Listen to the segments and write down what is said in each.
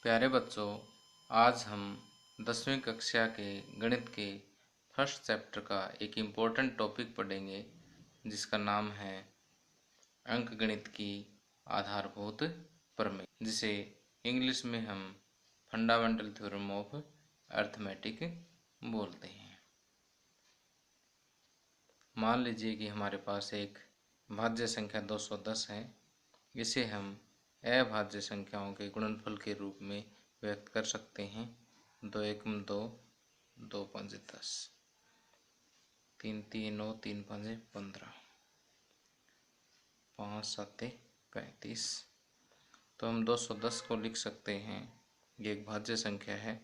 प्यारे बच्चों, आज हम 10वीं कक्षा के गणित के फर्स्ट चैप्टर का एक इम्पोर्टेंट टॉपिक पढ़ेंगे जिसका नाम है अंकगणित की आधारभूत प्रमेय, जिसे इंग्लिश में हम फंडामेंटल थ्योरम ऑफ अर्थमेटिक बोलते हैं। मान लीजिए कि हमारे पास एक भाज्य संख्या 210 है। इसे हम अभाज्य संख्याओं के गुणनफल के रूप में व्यक्त कर सकते हैं। 2 एकम 2, 2 पंजे 10, 3 3 9, 3 पंजे 15, 5 7 35। तो हम 210 को लिख सकते हैं, ये एक भाज्य संख्या है।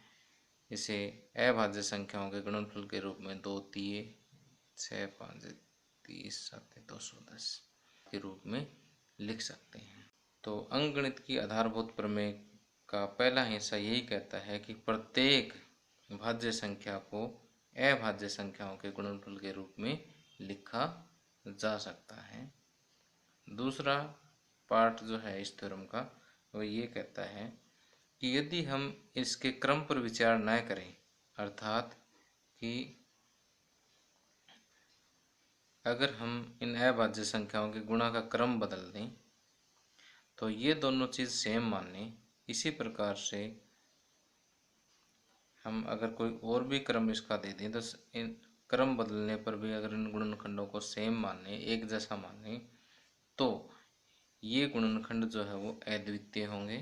इसे अभाज्य संख्याओं के गुणनफल के रूप में 2 तिये 6 5 30 7 210 के रूप में लिख सकते हैं। तो अंकगणित की आधारभूत प्रमेय का पहला हिस्सा यही कहता है कि प्रत्येक भाज्य संख्या को अभाज्य संख्याओं के गुणनफल के रूप में लिखा जा सकता है। दूसरा पार्ट जो है इस थ्योरम का, वो ये कहता है कि यदि हम इसके क्रम पर विचार न करें, अर्थात कि अगर हम इन अभाज्य संख्याओं के गुणा का क्रम बदल दें तो ये दोनों चीज़ सेम माने। इसी प्रकार से हम अगर कोई और भी क्रम इसका दे दें तो इन क्रम बदलने पर भी अगर इन गुणनखंडों को सेम माने, एक जैसा माने, तो ये गुणनखंड जो है वो अद्वितीय होंगे।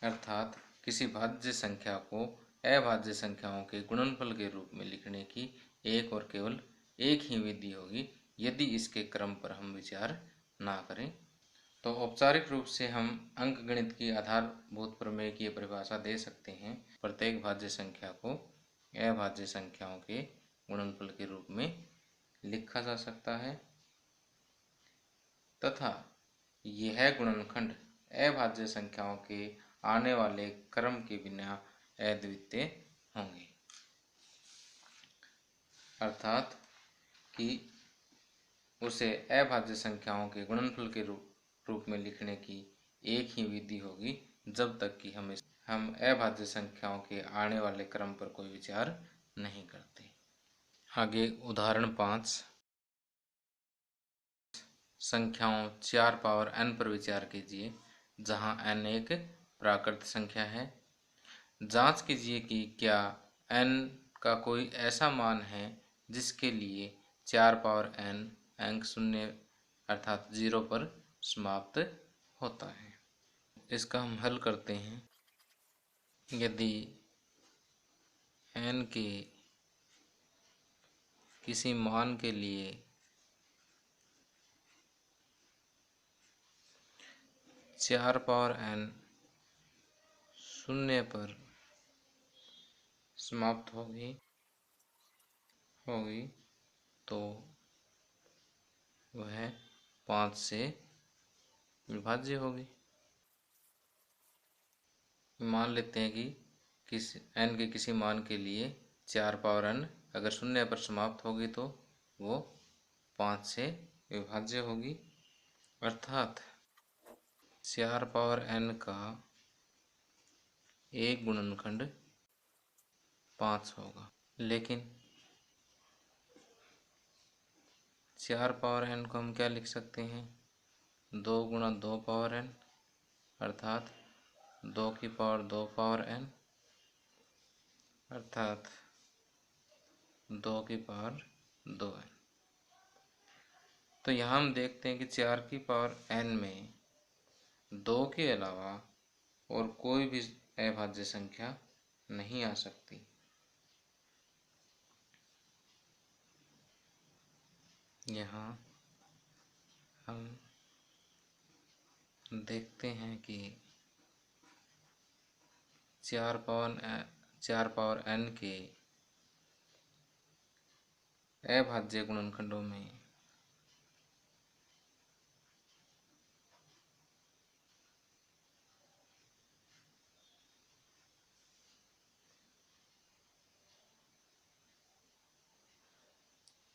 अर्थात किसी भाज्य संख्या को अभाज्य संख्याओं के गुणनफल के रूप में लिखने की एक और केवल एक ही विधि होगी, यदि इसके क्रम पर हम विचार ना करें। तो औपचारिक रूप से हम अंकगणित की आधारभूत प्रमेय की परिभाषा दे सकते हैं। प्रत्येक भाज्य संख्या को अभाज्य संख्याओं के गुणनफल के रूप में लिखा जा सकता है तथा यह गुणनखंड अभाज्य संख्याओं के आने वाले क्रम के बिना अद्वितीय होंगे। अर्थात कि उसे अभाज्य संख्याओं के गुणनफल के रूप में लिखने की एक ही विधि होगी, जब तक कि हम अभाज्य संख्याओं के आने वाले क्रम पर कोई विचार नहीं करते। आगे उदाहरण 5, संख्याओं 4 पावर n पर विचार कीजिए, जहां n एक प्राकृत संख्या है। जांच कीजिए कि क्या n का कोई ऐसा मान है जिसके लिए 4 पावर n अंक शून्य अर्थात 0 पर समाप्त होता है। इसका हम हल करते हैं। यदि n के किसी मान के लिए 4 पावर n शून्य पर समाप्त होगी तो वह 5 से विभाज्य होगी। मान लेते हैं कि n के किसी मान के लिए 4 पावर n अगर शून्य पर समाप्त होगी तो वो 5 से विभाज्य होगी। अर्थात 4 पावर n का एक गुणनखंड 5 होगा। लेकिन 4 पावर n को हम क्या लिख सकते हैं? 2 गुणा 2 पावर n अर्थात 2 की पावर 2 पावर n अर्थात 2 की पावर 2n। तो यहाँ हम देखते हैं कि 4 की पावर n में 2 के अलावा और कोई भी अभाज्य संख्या नहीं आ सकती। यहाँ हम देखते हैं कि 4 पावर n के अभाज्य गुणनखंडों में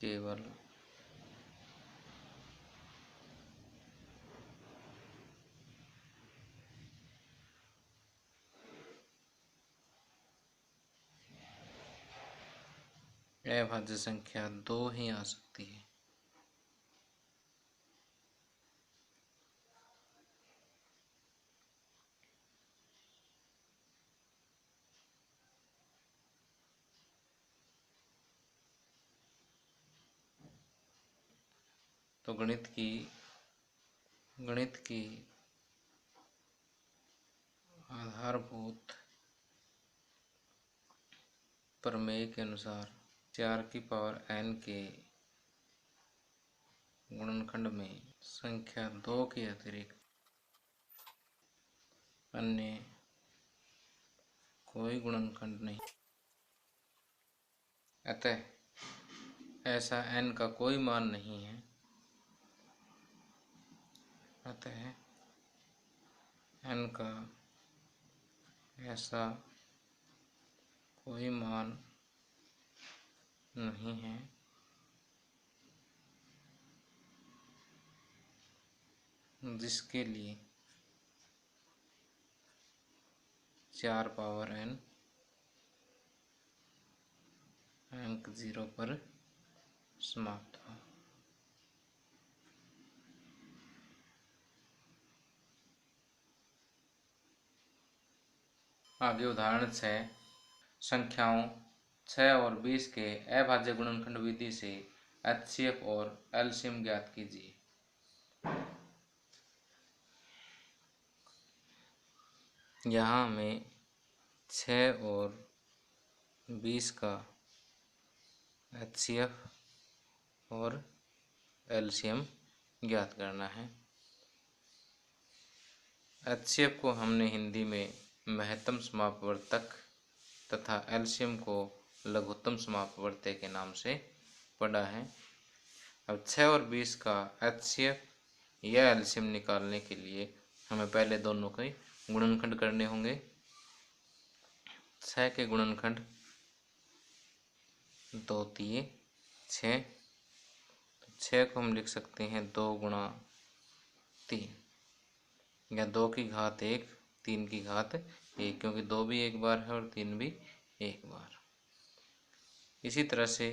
केवल अभाज्य संख्या 2 ही आ सकती है। तो गणित की आधारभूत प्रमेय के अनुसार 4 की पावर n के गुणनखंड में संख्या 2 के अतिरिक्त अन्य कोई गुणनखंड नहीं, अतः ऐसा n का कोई मान नहीं है। अतः n का ऐसा कोई मान नहीं है जिसके लिए 4 पावर n अंक 0 पर समाप्त हो। आगे उदाहरण 6, संख्याओं 6 और 20 के अभाज्य गुणनखंड विधि से HCF और LCM ज्ञात कीजिए। यहाँ हमें 6 और 20 का HCF और LCM ज्ञात करना है। HCF को हमने हिंदी में महत्तम समापवर्तक तथा LCM को लघुत्तम समापवर्तक के नाम से पढ़ा है। अब 6 और 20 का HCF या LCM निकालने के लिए हमें पहले दोनों के गुणनखंड करने होंगे। 6 के गुणनखंड 2 तिये 6, तो 6 को हम लिख सकते हैं 2 गुणा 3 या 2 की घात 1 3 की घात 1, क्योंकि 2 भी एक बार है और 3 भी एक बार। इसी तरह से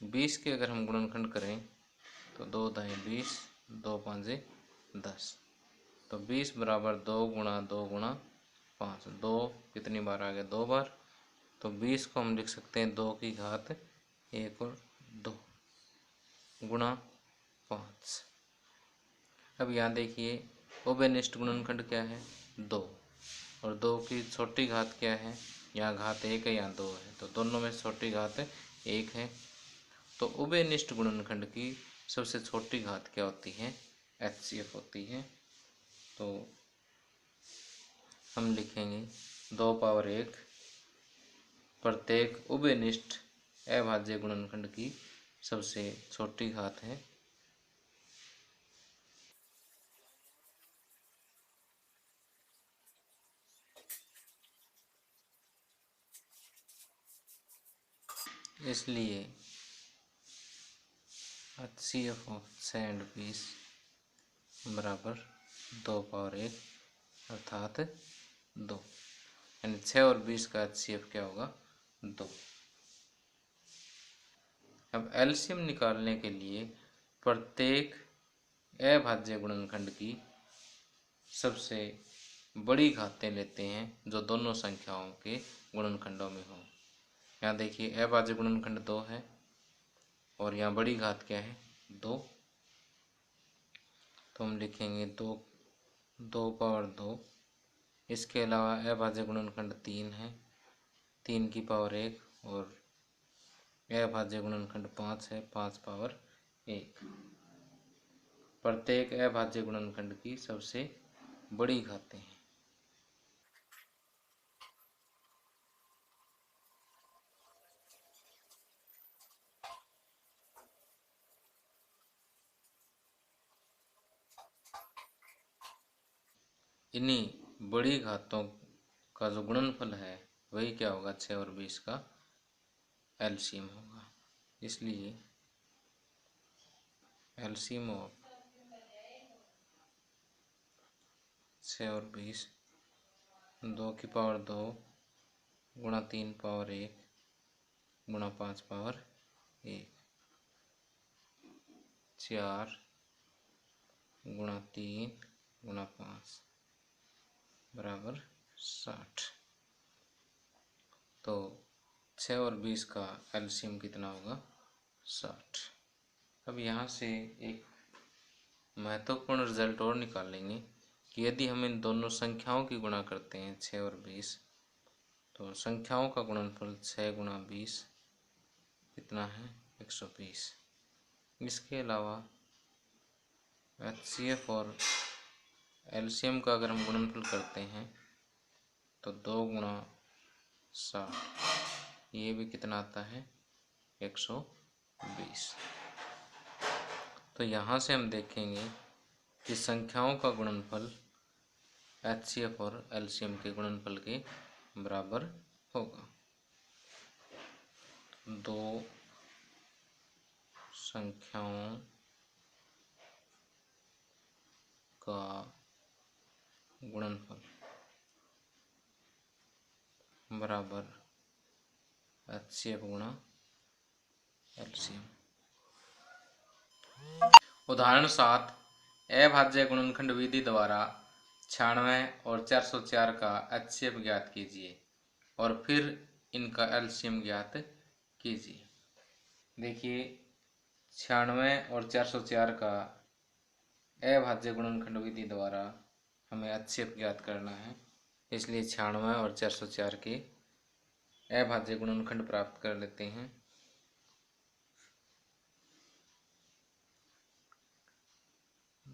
20 के अगर हम गुणनखंड करें तो 2 दाएँ 20, 2 पाँचे 10, तो 20 बराबर 2 गुणा 5। 2 कितनी बार आ गया? 2 बार। तो 20 को हम लिख सकते हैं 2 की घात 1 और 2 गुणा 5। अब यहाँ देखिए उभयनिष्ठ गुणनखंड क्या है? 2, और 2 की छोटी घात क्या है? यहाँ घात 1 है, यहाँ 2 है, तो दोनों में छोटी घात 1 है। तो उभयनिष्ठ गुणनखंड की सबसे छोटी घात क्या होती है? HCF होती है। तो हम लिखेंगे 2 पावर 1 प्रत्येक उभयनिष्ठ अभाज्य गुणनखंड की सबसे छोटी घात है। इसलिए HCF ऑफ 6 और 20 बराबर 2 पावर 1 अर्थात 2, यानी 6 और 20 का HCF क्या होगा? 2। अब LCM निकालने के लिए प्रत्येक अभाज्य गुणनखंड की सबसे बड़ी घातें लेते हैं जो दोनों संख्याओं के गुणनखंडों में हो। यहाँ देखिए अभाज्य गुणनखंड 2 है और यहाँ बड़ी घात क्या है? 2। तो हम लिखेंगे 2 पावर 2। इसके अलावा अभाज्य गुणनखंड 3 है, 3 की पावर 1, और अभाज्य गुणनखंड 5 है, 5 पावर 1। प्रत्येक अभाज्य गुणनखंड की सबसे बड़ी घातें हैं। इन्हीं बड़ी घातों का जो गुणनफल है वही क्या होगा? 6 और 20 का LCM होगा। इसलिए LCM ऑफ 6 और 20 2 की पावर 2 गुणा 3 पावर 1 गुणा 5 पावर 1, 4 गुणा 3 गुणा 5 बराबर 60। तो 6 और 20 का एलसीएम कितना होगा? 60। अब यहाँ से एक महत्वपूर्ण रिजल्ट और निकालेंगे कि यदि हम इन दोनों संख्याओं की गुणा करते हैं 6 और 20, तो संख्याओं का गुणनफल 6 गुणा 20 कितना है? 120। इसके अलावा एचसीएफ और एलसीएम का अगर हम गुणनफल करते हैं तो 2 गुणा 60, ये भी कितना आता है? 120। तो यहाँ से हम देखेंगे कि संख्याओं का गुणनफल एचसीएफ और एलसीएम के गुणनफल के बराबर होगा। दो संख्याओं का गुणनफल बराबर एचसीएफ गुणा एलसीएम। उदाहरण 7, अभाज्य गुणनखंड विधि द्वारा 96 और 404 का एचसीएफ ज्ञात कीजिए और फिर इनका एलसीएम ज्ञात कीजिए। देखिए 96 और 404 का अभाज्य गुणनखंड विधि द्वारा हमें एचसीएफ ज्ञात करना है, इसलिए 96 और 404 के अभाज्य गुणनखंड प्राप्त कर लेते हैं।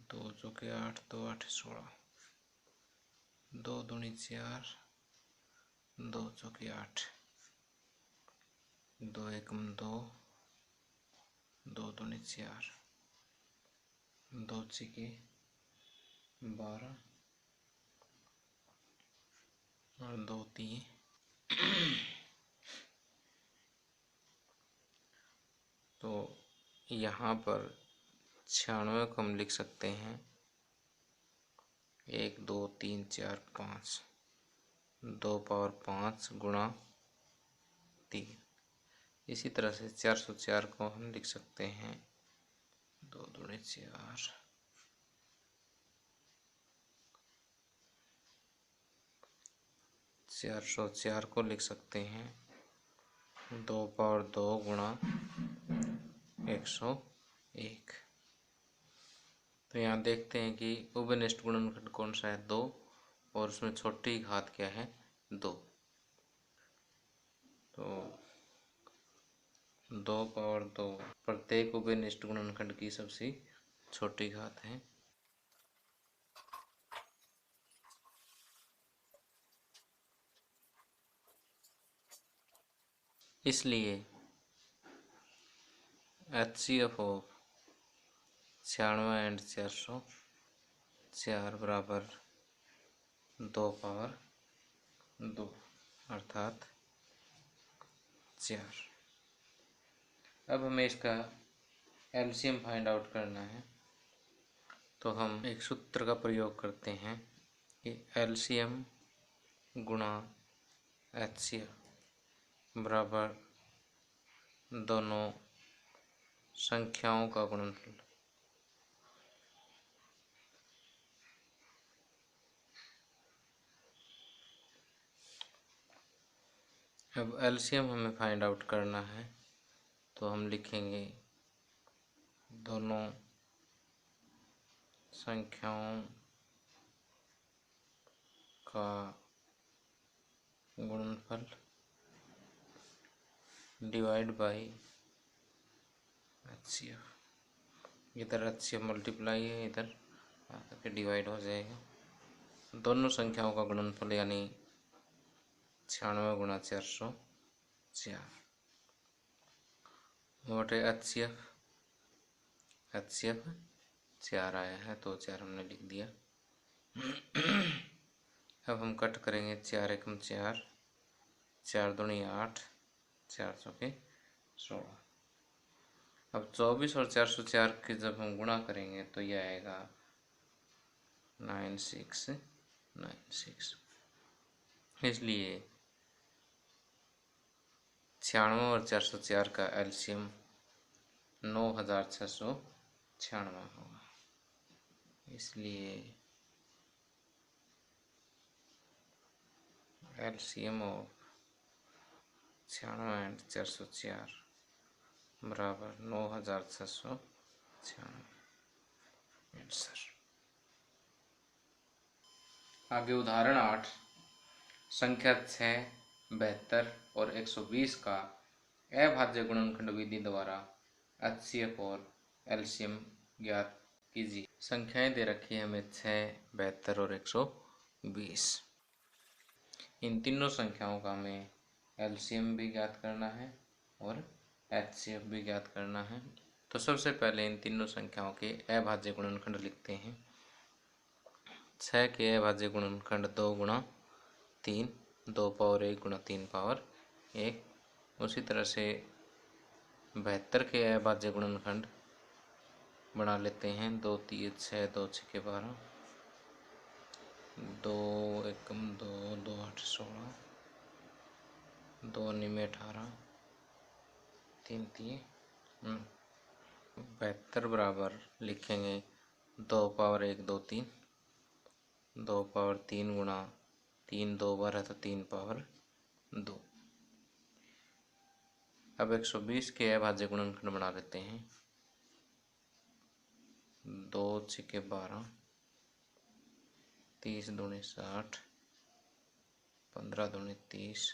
2 चौके 8, 2 8 16, 2 दूनी 4, 2 चौके 8, 2 एकम 2, 2 दूनी 4, 2 छिके 12 और 2 तीन। तो यहाँ पर 96 को हम लिख सकते हैं 1 2 3 4 5, 2 पावर 5 गुणा 3। इसी तरह से 404 को हम लिख सकते हैं 2 दूनी 4, 404 को लिख सकते हैं 2 पावर 2 गुणा 101। तो यहाँ देखते हैं कि उभयनिष्ठ गुणनखंड कौन सा है? 2, और उसमें छोटी घात क्या है? 2। तो 2 पावर 2 प्रत्येक उभयनिष्ठ गुणनखंड की सबसे छोटी घात है। इसलिए एचसीएफ ऑफ 96 एंड 404 बराबर 2 पावर 2 अर्थात 4। अब हमें इसका एलसीएम फाइंड आउट करना है, तो हम एक सूत्र का प्रयोग करते हैं कि एलसीएम गुणा एचसीएफ बराबर दोनों संख्याओं का गुणनफल। अब एलसीएम हमें फाइंड आउट करना है, तो हम लिखेंगे दोनों संख्याओं का गुणनफल डिवाइड बाय एचसीएफ। इधर एचसीएफ मल्टीप्लाई है, इधर आकर डिवाइड हो जाएगा। दोनों संख्याओं का गुणनफल यानी 96 गुणा 404 मोटे एचसीएफ 4 आया है, तो 4 हमने लिख दिया। अब हम कट करेंगे 4 एकम 4, 4 दूनी 8, 4 चौके 16। अब 24 और 404 के जब हम गुणा करेंगे तो यह आएगा 9696। इसलिए 96 और 404 का एलसीएम 9696 होगा। इसलिए एलसीएम ऑफ 96 एंड 404 बराबर 9696। आंसर। आगे उदाहरण 8, संख्या 6, 72 और 120 का अभाज्य गुणनखंड विधि द्वारा एचसीएफ और एलसीएम ज्ञात कीजिए। संख्याएं दे रखी है हमें 6, 72 और 120। इन तीनों संख्याओं का हमें एलसीएम भी ज्ञात करना है और एचसीएफ भी ज्ञात करना है। तो सबसे पहले इन तीनों संख्याओं के अभाज्य गुणनखंड लिखते हैं। 6 के अभाज्य गुणनखंड 2 गुणा 3, 2 पावर 1 गुणा 3 पावर 1। उसी तरह से 72 के अभाज्य गुणनखंड बना लेते हैं। 2 3 6, 2 6 के 12, 2 एकम 2, 2 8 16, 2 9 18, 3 3 72 बराबर लिखेंगे 2 पावर 1 2 3, 2 पावर 3 गुणा 3, 2 बार है तो 3 पावर 2। अब 120 के अभाज्य गुणनखंड बना लेते हैं। 2 6 12, 30 दूनी 60, 15 दूनी 30,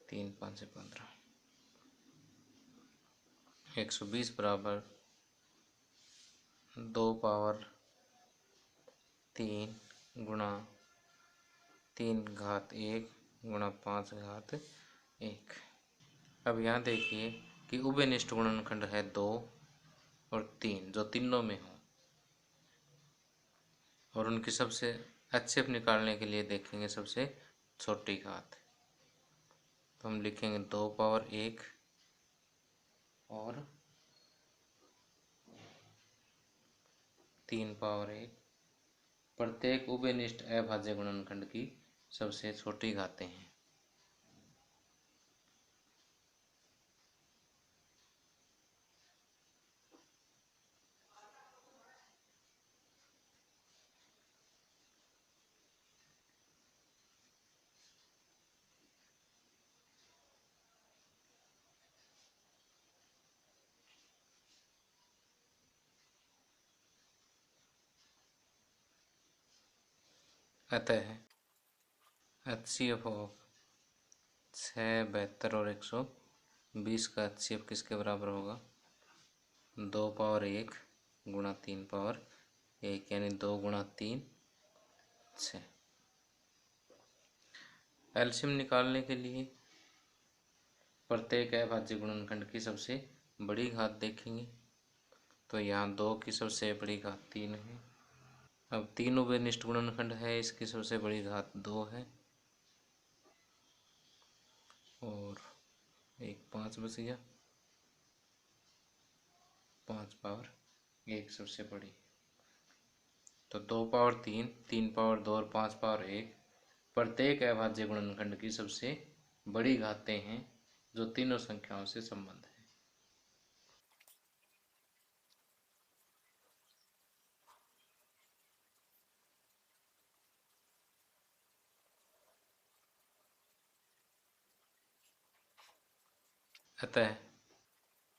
3 5 से 15। 120 बराबर 2 पावर 3 गुणा 3 घात 1 गुणा 5 घात 1। अब यहाँ देखिए कि उभयनिष्ठ गुणनखंड है 2 और 3, जो तीनों में हो, और उनकी सबसे एचसीएफ निकालने के लिए देखेंगे सबसे छोटी घात। तो हम लिखेंगे 2 पावर 1 और 3 पावर 1। प्रत्येक उभयनिष्ठ अभाज्य गुणनखंड की सबसे छोटी घातें हैं। अतः एचसीएफ ऑफ 6, 72 और 120 का एचसीएफ किसके बराबर होगा? 2 पावर 1 गुणा 3 पावर 1, यानी 2 गुणा 3 6। एलसीएम निकालने के लिए प्रत्येक अभाज्य गुणनखंड की सबसे बड़ी घात देखेंगे। तो यहाँ 2 की सबसे बड़ी घात 3 है। अब 3 उभयनिष्ठ गुणनखंड है, इसकी सबसे बड़ी घात 2 है और 1 5 बच गया। 5 पावर 1 सबसे बड़ी। तो 2 पावर 3, 3 पावर 2 और 5 पावर 1 प्रत्येक अभाज्य गुणनखंड की सबसे बड़ी घातें हैं, जो तीनों संख्याओं से संबंध है। अतः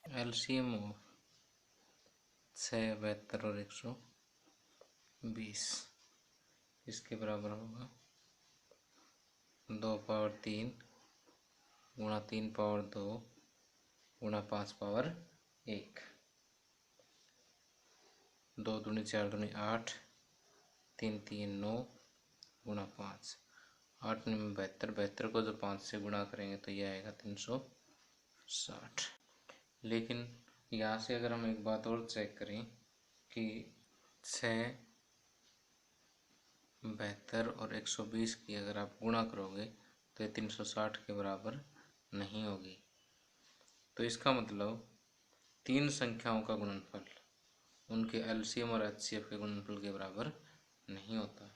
एलसीएम ऑफ 6, 72 और 120 इसके बराबर होगा 2 पावर 3 गुणा 3 पावर 2 गुणा 5 पावर 1। 2 दूनी 4 दूनी 8, 3 3 9 गुणा 5, 8 9 72। 72 को जो 5 से गुणा करेंगे तो यह आएगा 360। लेकिन यहाँ से अगर हम एक बात और चेक करें कि 6, 72 और 120 की अगर आप गुणा करोगे तो ये 360 के बराबर नहीं होगी। तो इसका मतलब तीन संख्याओं का गुणनफल उनके एलसीएम और एचसीएफ के गुणनफल के बराबर नहीं होता।